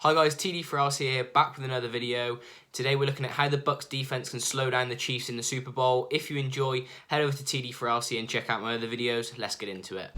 Hi guys, TD4LC here, back with another video. Today we're looking at how the Bucs defense can slow down the Chiefs in the Super Bowl. If you enjoy, head over to TD4LC and check out my other videos. Let's get into it.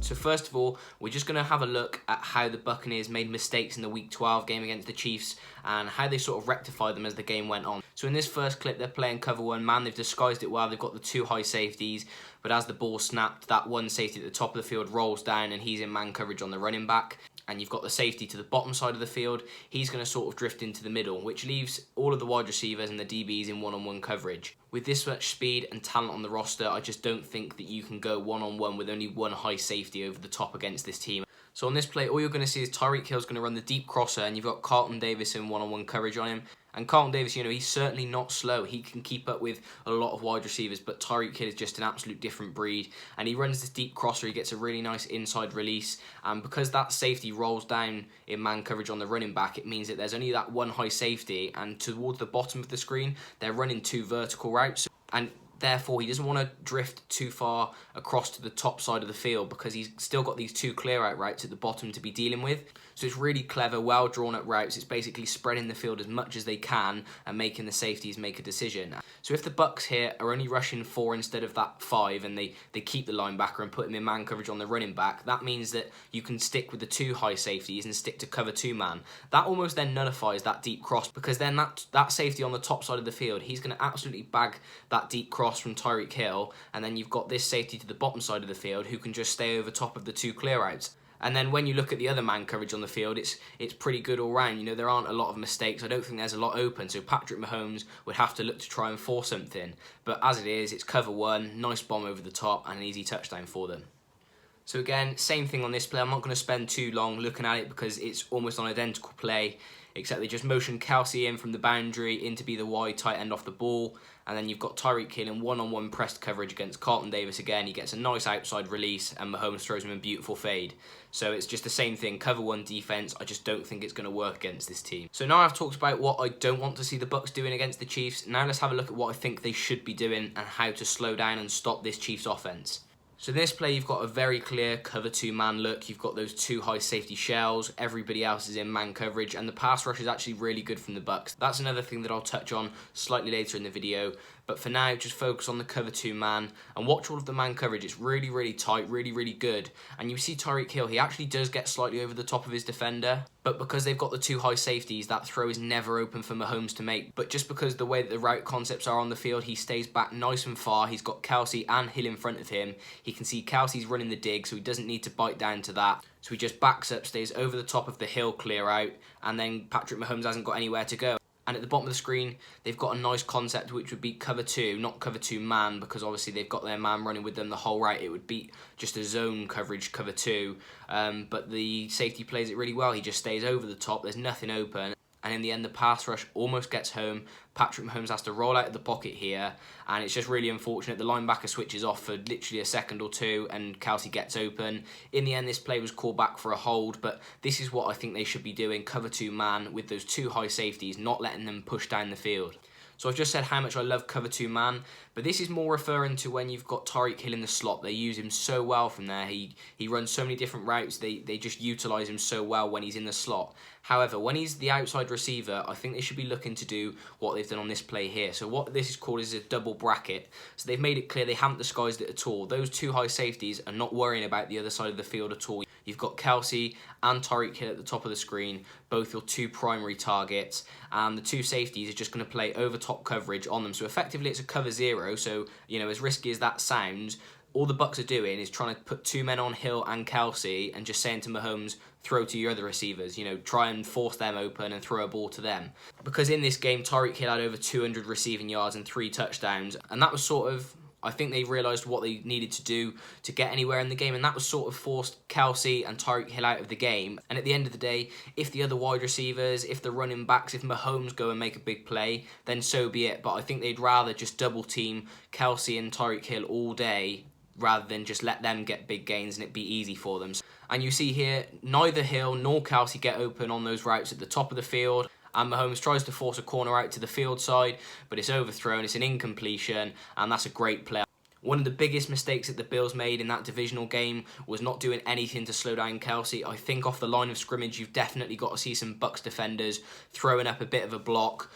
So first of all, we're just going to have a look at how the Buccaneers made mistakes in the Week 12 game against the Chiefs and how they sort of rectified them as the game went on. So in this first clip, they're playing cover one man. They've disguised it well. They've got the two high safeties, but as the ball snapped, that one safety at the top of the field rolls down and he's in man coverage on the running back. And you've got the safety to the bottom side of the field. He's going to sort of drift into the middle, which leaves all of the wide receivers and the DBs in one-on-one coverage. With this much speed and talent on the roster, I just don't think that you can go one-on-one with only one high safety over the top against this team. So on this play, all you're going to see is Tyreek Hill's going to run the deep crosser, and you've got Carlton Davis in one-on-one coverage on him. And Carlton Davis, he's certainly not slow. He can keep up with a lot of wide receivers, but Tyreek Hill is just an absolute different breed. And he runs this deep crosser, he gets a really nice inside release. And because that safety rolls down in man coverage on the running back, it means that there's only that one high safety, and towards the bottom of the screen, they're running two vertical routes. And therefore, he doesn't want to drift too far across to the top side of the field because he's still got these two clear-out routes at the bottom to be dealing with. So it's really clever, well drawn-up routes. It's basically spreading the field as much as they can and making the safeties make a decision. So if the Bucs here are only rushing 4 instead of that 5 and they keep the linebacker and put him in man coverage on the running back, that means that you can stick with the two high safeties and stick to cover 2 man. That almost then nullifies that deep cross because then that safety on the top side of the field, he's going to absolutely bag that deep cross from Tyreek Hill, and then you've got this safety to the bottom side of the field who can just stay over top of the two clear-outs. And then when you look at the other man coverage on the field, it's pretty good all round. There aren't a lot of mistakes. I don't think there's a lot open, so Patrick Mahomes would have to look to try and force something. But as it is, it's cover one, nice bomb over the top, and an easy touchdown for them. So again, same thing on this play. I'm not going to spend too long looking at it because it's almost an identical play, except they just motion Kelsey in from the boundary in to be the wide tight end off the ball. And then you've got Tyreek Hill in one-on-one pressed coverage against Carlton Davis again. He gets a nice outside release and Mahomes throws him a beautiful fade. So it's just the same thing, cover one defense. I just don't think it's going to work against this team. So now I've talked about what I don't want to see the Bucs doing against the Chiefs. Now let's have a look at what I think they should be doing and how to slow down and stop this Chiefs offense. So in this play, you've got a very clear cover 2 man look. You've got those two high safety shells. Everybody else is in man coverage, and the pass rush is actually really good from the Bucs. That's another thing that I'll touch on slightly later in the video. But for now, just focus on the cover 2 man and watch all of the man coverage. It's really, really tight, really, really good. And you see Tyreek Hill, he actually does get slightly over the top of his defender. But because they've got the two high safeties, that throw is never open for Mahomes to make. But just because the way that the route concepts are on the field, he stays back nice and far. He's got Kelsey and Hill in front of him. He can see Kelsey's running the dig, so he doesn't need to bite down to that. So he just backs up, stays over the top of the Hill clear out, and then Patrick Mahomes hasn't got anywhere to go. And at the bottom of the screen, they've got a nice concept which would be cover 2, not cover 2 man, because obviously they've got their man running with them the whole route. It would be just a zone coverage cover 2, but the safety plays it really well. He just stays over the top, there's nothing open. And in the end, the pass rush almost gets home. Patrick Mahomes has to roll out of the pocket here, and it's just really unfortunate. The linebacker switches off for literally a second or two, and Kelsey gets open. In the end, this play was called back for a hold, but this is what I think they should be doing, cover 2 man with those two high safeties, not letting them push down the field. So I've just said how much I love cover 2 man, but this is more referring to when you've got Tyreek Hill in the slot. They use him so well from there. He runs so many different routes. They just utilise him so well when he's in the slot. However, when he's the outside receiver, I think they should be looking to do what they've done on this play here. So what this is called is a double bracket. So they've made it clear they haven't disguised it at all. Those two high safeties are not worrying about the other side of the field at all. You've got Kelsey and Tyreek Hill at the top of the screen, both your two primary targets, and the two safeties are just going to play over top coverage on them. So effectively it's a cover 0, so as risky as that sounds, all the Bucs are doing is trying to put 2 men on Hill and Kelsey and just saying to Mahomes, throw to your other receivers, try and force them open and throw a ball to them. Because in this game, Tyreek Hill had over 200 receiving yards and 3 touchdowns, and that was sort of, I think they realised what they needed to do to get anywhere in the game, and that was sort of forced Kelsey and Tyreek Hill out of the game. And at the end of the day, if the other wide receivers, if the running backs, if Mahomes go and make a big play, then so be it. But I think they'd rather just double team Kelsey and Tyreek Hill all day rather than just let them get big gains and it be easy for them. And you see here, neither Hill nor Kelsey get open on those routes at the top of the field. And Mahomes tries to force a corner out to the field side, but it's overthrown, it's an incompletion, and that's a great play. One of the biggest mistakes that the Bills made in that divisional game was not doing anything to slow down Kelsey. I think off the line of scrimmage, you've definitely got to see some Bucs defenders throwing up a bit of a block,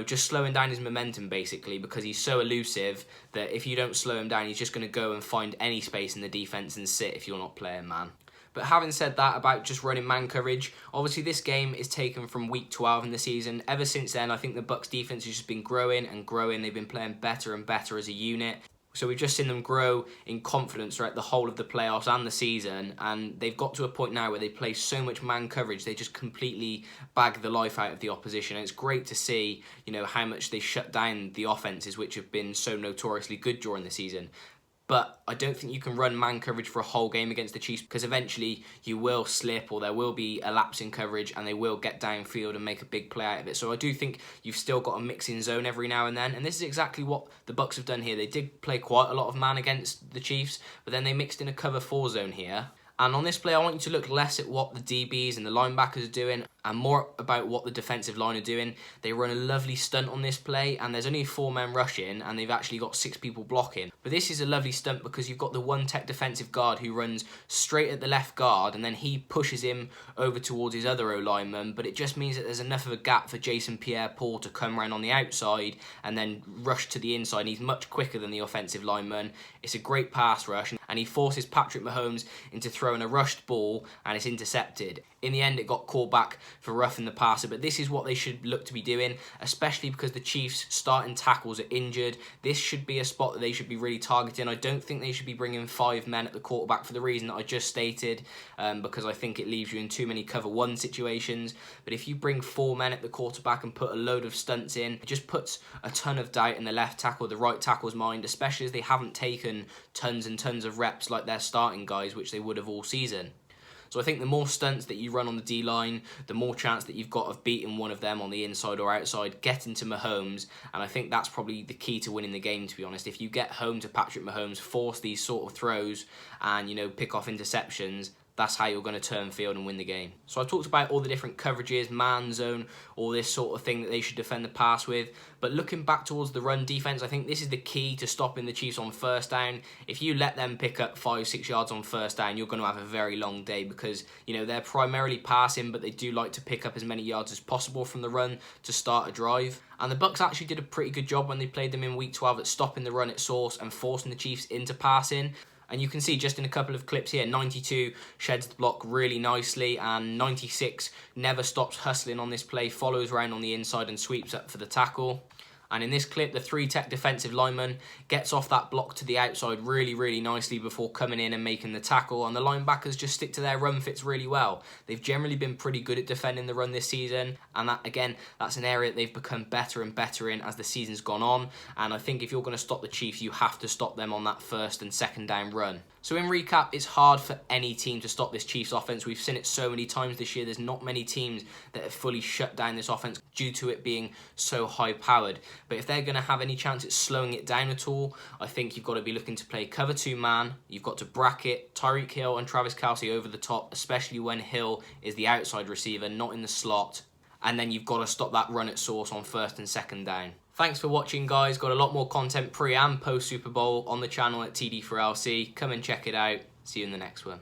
just slowing down his momentum basically, because he's so elusive that if you don't slow him down, he's just going to go and find any space in the defense and sit if you're not playing man. But having said that about just running man coverage, obviously this game is taken from week 12 in the season. Ever since then, I think the Bucs defense has just been growing and growing. They've been playing better and better as a unit. So we've just seen them grow in confidence throughout the whole of the playoffs and the season, and they've got to a point now where they play so much man coverage, they just completely bag the life out of the opposition. And it's great to see, how much they shut down the offenses, which have been so notoriously good during the season. But I don't think you can run man coverage for a whole game against the Chiefs, because eventually you will slip or there will be a lapse in coverage and they will get downfield and make a big play out of it. So I do think you've still got to mix in zone every now and then. And this is exactly what the Bucs have done here. They did play quite a lot of man against the Chiefs, but then they mixed in a cover 4 zone here. And on this play, I want you to look less at what the DBs and the linebackers are doing and more about what the defensive line are doing. They run a lovely stunt on this play, and there's only 4 men rushing, and they've actually got 6 people blocking. But this is a lovely stunt because you've got the one tech defensive guard who runs straight at the left guard, and then he pushes him over towards his other O-lineman, but it just means that there's enough of a gap for Jason Pierre-Paul to come around on the outside and then rush to the inside. And he's much quicker than the offensive lineman. It's a great pass rush, and he forces Patrick Mahomes into throwing a rushed ball, and it's intercepted. In the end, it got called back for roughing the passer, but this is what they should look to be doing, especially because the Chiefs' starting tackles are injured. This should be a spot that they should be really targeting. I don't think they should be bringing 5 men at the quarterback for the reason that I just stated, because I think it leaves you in too many cover 1 situations. But if you bring 4 men at the quarterback and put a load of stunts in, it just puts a ton of doubt in the left tackle, the right tackle's mind, especially as they haven't taken tons and tons of reps like their starting guys, which they would have all season. So I think the more stunts that you run on the D-line, the more chance that you've got of beating one of them on the inside or outside, getting to Mahomes, and I think that's probably the key to winning the game, to be honest. If you get home to Patrick Mahomes, force these sort of throws and, pick off interceptions, that's how you're going to turn field and win the game. So I talked about all the different coverages, man, zone, all this sort of thing that they should defend the pass with. But looking back towards the run defense, I think this is the key to stopping the Chiefs on first down. If you let them pick up 5-6 yards on first down, you're going to have a very long day because, they're primarily passing, but they do like to pick up as many yards as possible from the run to start a drive. And the Bucs actually did a pretty good job when they played them in Week 12 at stopping the run at source and forcing the Chiefs into passing. And you can see just in a couple of clips here, 92 sheds the block really nicely, and 96 never stops hustling on this play, follows around on the inside and sweeps up for the tackle. And in this clip, the 3-tech defensive lineman gets off that block to the outside really, really nicely before coming in and making the tackle. And the linebackers just stick to their run fits really well. They've generally been pretty good at defending the run this season. And that, again, that's an area that they've become better and better in as the season's gone on. And I think if you're going to stop the Chiefs, you have to stop them on that first and second down run. So in recap, it's hard for any team to stop this Chiefs offense. We've seen it so many times this year. There's not many teams that have fully shut down this offense due to it being so high-powered. But if they're going to have any chance at slowing it down at all, I think you've got to be looking to play cover 2 man. You've got to bracket Tyreek Hill and Travis Kelce over the top, especially when Hill is the outside receiver, not in the slot. And then you've got to stop that run at source on first and second down. Thanks for watching, guys. Got a lot more content pre and post Super Bowl on the channel at TD4LC. Come and check it out. See you in the next one.